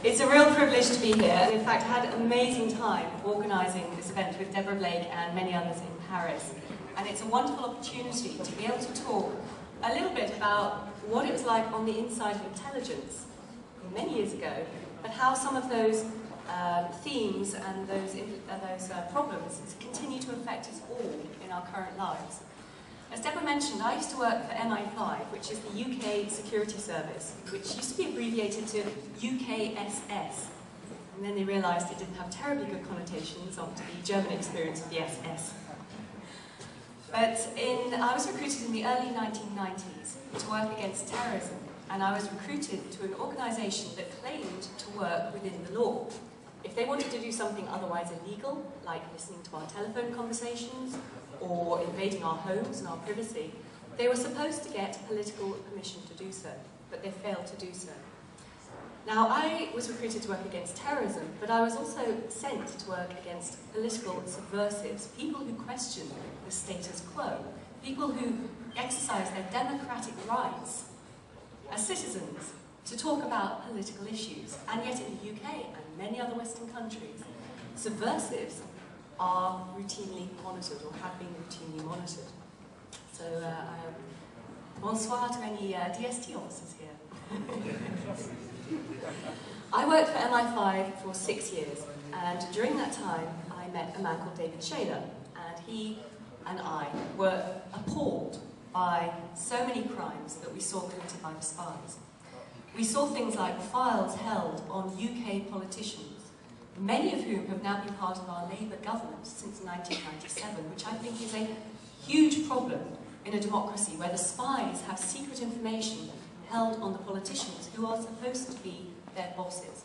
It's a real privilege to be here. In fact, I had an amazing time organising this event with Deborah Blake and many others in Paris. And it's a wonderful opportunity to be able to talk a little bit about what it was like on the inside of intelligence many years ago, but how some of those themes and those problems continue to affect us all in our current lives. As Deborah mentioned, I used to work for MI5, which is the UK Security Service, which used to be abbreviated to UKSS. And then they realised it didn't have terribly good connotations after the German experience of the SS. But I was recruited in the early 1990s to work against terrorism, and I was recruited to an organisation that claimed to work within the law. If they wanted to do something otherwise illegal, like listening to our telephone conversations, or invading our homes and our privacy, they were supposed to get political permission to do so, but they failed to do so. Now, I was recruited to work against terrorism, but I was also sent to work against political subversives, people who question the status quo, people who exercise their democratic rights as citizens to talk about political issues. And yet in the UK and many other Western countries, subversives are routinely monitored, or have been routinely monitored. So, bonsoir to any DST officers here. I worked for MI5 for 6 years, and during that time I met a man called David Shaler, and he and I were appalled by so many crimes that we saw committed by the spies. We saw things like files held on UK politicians, many of whom have now been part of our Labour government since 1997, which I think is a huge problem in a democracy where the spies have secret information held on the politicians who are supposed to be their bosses.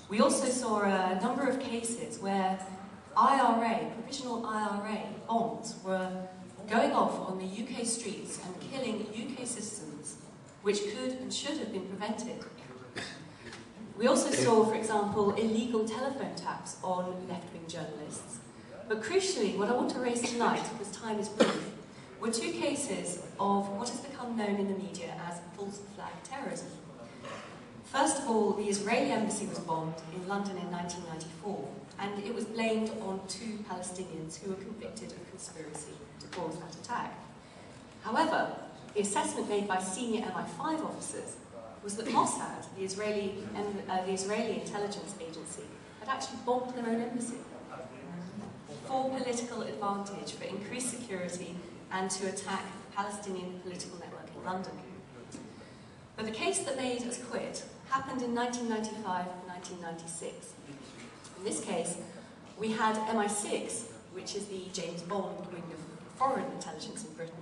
We also saw a number of cases where IRA, provisional IRA bombs were going off on the UK streets and killing UK citizens, which could and should have been prevented. We also saw, for example, illegal telephone taps on left-wing journalists. But crucially, what I want to raise tonight, because time is brief, were 2 cases of what has become known in the media as false flag terrorism. First of all, the Israeli embassy was bombed in London in 1994, and it was blamed on 2 Palestinians who were convicted of conspiracy to cause that attack. However, the assessment made by senior MI5 officers was that Mossad, the Israeli intelligence agency, had actually bombed their own embassy for political advantage, for increased security, and to attack the Palestinian political network in London. But the case that made us quit happened in 1995 and 1996. In this case, we had MI6, which is the James Bond wing of foreign intelligence in Britain,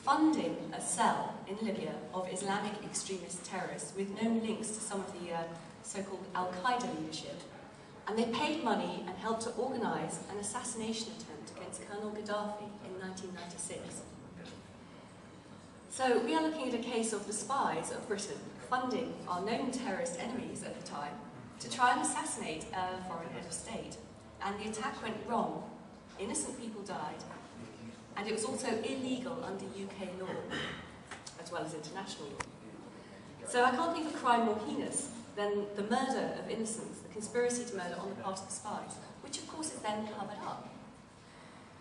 funding a cell in Libya of Islamic extremist terrorists with known links to some of the so-called Al-Qaeda leadership. And they paid money and helped to organise an assassination attempt against Colonel Gaddafi in 1996. So we are looking at a case of the spies of Britain funding our known terrorist enemies at the time to try and assassinate a foreign head of state. And the attack went wrong. Innocent people died. And it was also illegal under UK law, as well as international law. So I can't think of a crime more heinous than the murder of innocents, the conspiracy to murder on the part of the spies, which of course is then covered up.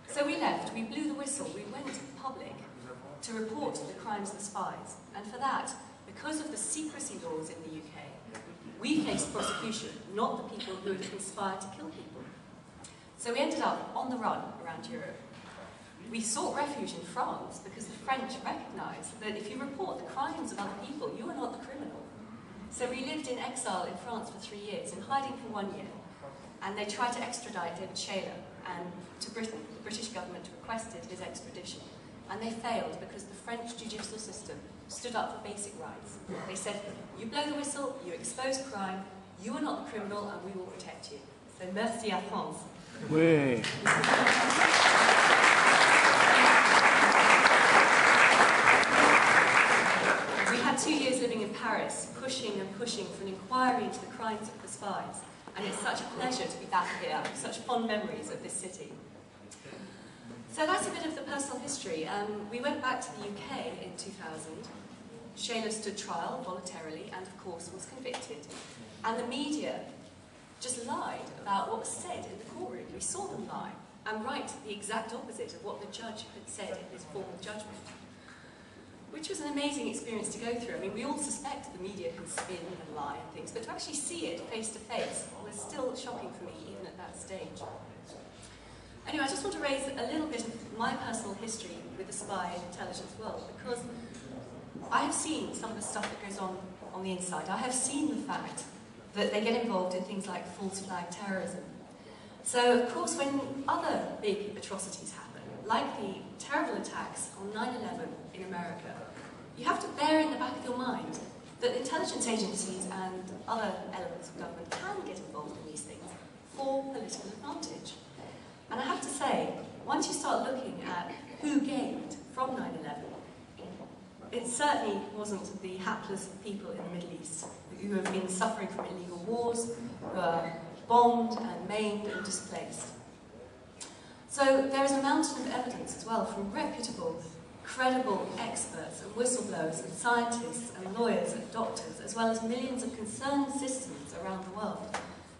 So we left, we blew the whistle, we went public to report the crimes of the spies. And for that, because of the secrecy laws in the UK, we faced prosecution, not the people who had conspired to kill people. So we ended up on the run around Europe. We sought refuge in France because the French recognised that if you report the crimes of other people, you are not the criminal. So we lived in exile in France for 3 years, in hiding for 1 year, and they tried to extradite David Shaler to Britain. The British government requested his extradition, and they failed because the French judicial system stood up for basic rights. They said, you blow the whistle, you expose crime, you are not the criminal, and we will protect you. So merci à France. Oui. We had 2 years living in Paris, pushing and pushing for an inquiry into the crimes of the spies, and it's such a pleasure to be back here, such fond memories of this city. So that's a bit of the personal history. We went back to the UK in 2000, Shayla stood trial voluntarily and, of course, was convicted. And the media just lied about what was said in the courtroom. We saw them lie and write the exact opposite of what the judge had said in his formal judgment, which was an amazing experience to go through. I mean, we all suspect the media can spin and lie and things, but to actually see it face to face was still shocking for me, even at that stage. Anyway, I just want to raise a little bit of my personal history with the spy and intelligence world, because I have seen some of the stuff that goes on the inside. I have seen the fact that they get involved in things like false flag terrorism. So, of course, when other big atrocities happen, like the terrible attacks on 9/11 in America, you have to bear in the back of your mind that intelligence agencies and other elements of government can get involved in these things for political advantage. And I have to say, once you start looking at who gained from 9/11, it certainly wasn't the hapless people in the Middle East who have been suffering from illegal wars, who are bombed and maimed and displaced. So there is a mountain of evidence as well from reputable, credible experts and whistleblowers and scientists and lawyers and doctors, as well as millions of concerned citizens around the world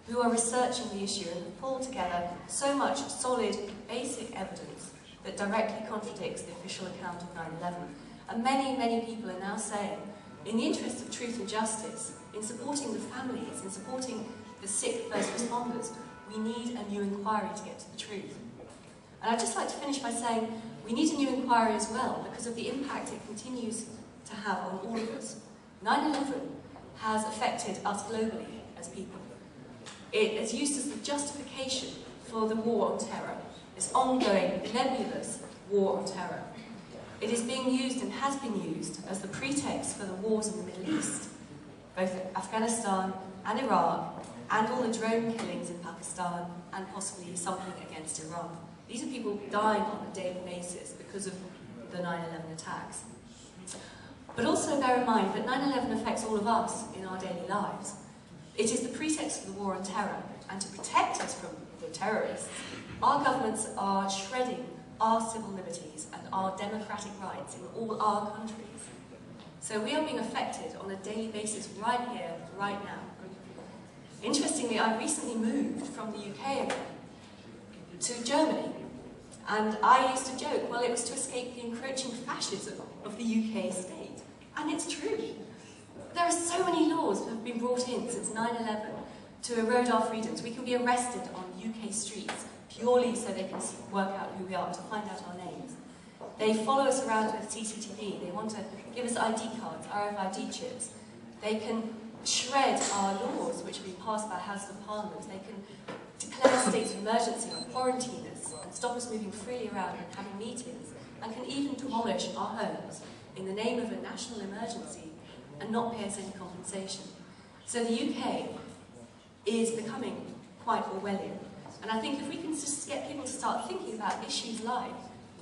who are researching the issue and have pulled together so much solid, basic evidence that directly contradicts the official account of 9/11. And many, many people are now saying, in the interest of truth and justice, in supporting the families, in supporting the sick first responders, we need a new inquiry to get to the truth. And I'd just like to finish by saying we need a new inquiry as well because of the impact it continues to have on all of us. 9/11 has affected us globally as people. It is used as the justification for the war on terror, this ongoing, nebulous war on terror. It is being used and has been used as the pretext for the wars in the Middle East, both Afghanistan and Iraq, and all the drone killings in Pakistan, and possibly something against Iran. These are people dying on a daily basis because of the 9/11 attacks. But also bear in mind that 9/11 affects all of us in our daily lives. It is the pretext for the war on terror, and to protect us from the terrorists, our governments are shredding our civil liberties and our democratic rights in all our countries. So we are being affected on a daily basis right here, right now. Interestingly, I recently moved from the UK again to Germany, and I used to joke, well, it was to escape the encroaching fascism of the UK state. And it's true. There are so many laws that have been brought in since 9/11 to erode our freedoms. We can be arrested on UK streets purely so they can work out who we are, to find out our names. They follow us around with CCTV. They want to give us ID cards, RFID chips. They can shred our laws, which have been passed by House of Parliament. They can declare states of emergency and quarantine us and stop us moving freely around and having meetings, and can even demolish our homes in the name of a national emergency and not pay us any compensation. So the UK is becoming quite Orwellian. And I think if we can just get people to start thinking about issues like,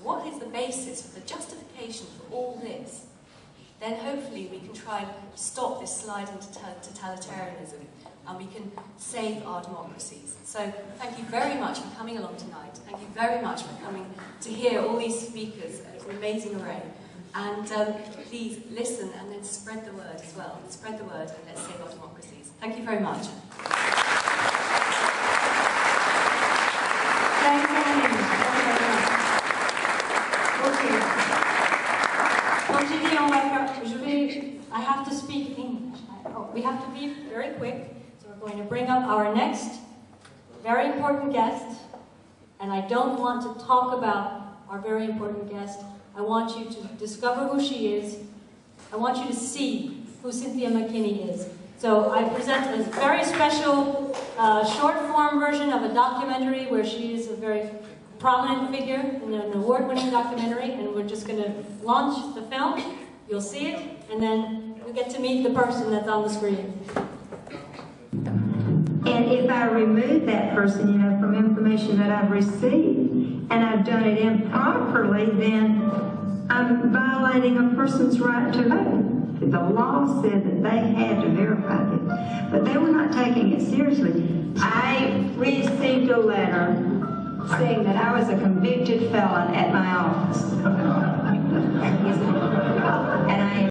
what is the basis for the justification for all this, then hopefully we can try and stop this slide into totalitarianism, and we can save our democracies. So thank you very much for coming along tonight. Thank you very much for coming to hear all these speakers. It's an amazing array. And please listen and then spread the word as well. Spread the word and let's save our democracies. Thank you very much. Thanks, Annie. I have to speak English. We have to be very quick, so we're going to bring up our next very important guest, and I don't want to talk about our very important guest. I want you to discover who she is. I want you to see who Cynthia McKinney is. So I present a very special short-form version of a documentary where she is a very prominent figure in an award-winning documentary, and we're just going to launch the film. You'll see it, and then you get to meet the person that's on the screen. And if I remove that person, you know, from information that I've received, and I've done it improperly, then I'm violating a person's right to vote. The law said that they had to verify this, but they were not taking it seriously. I received a letter saying that I was a convicted felon at my office. And I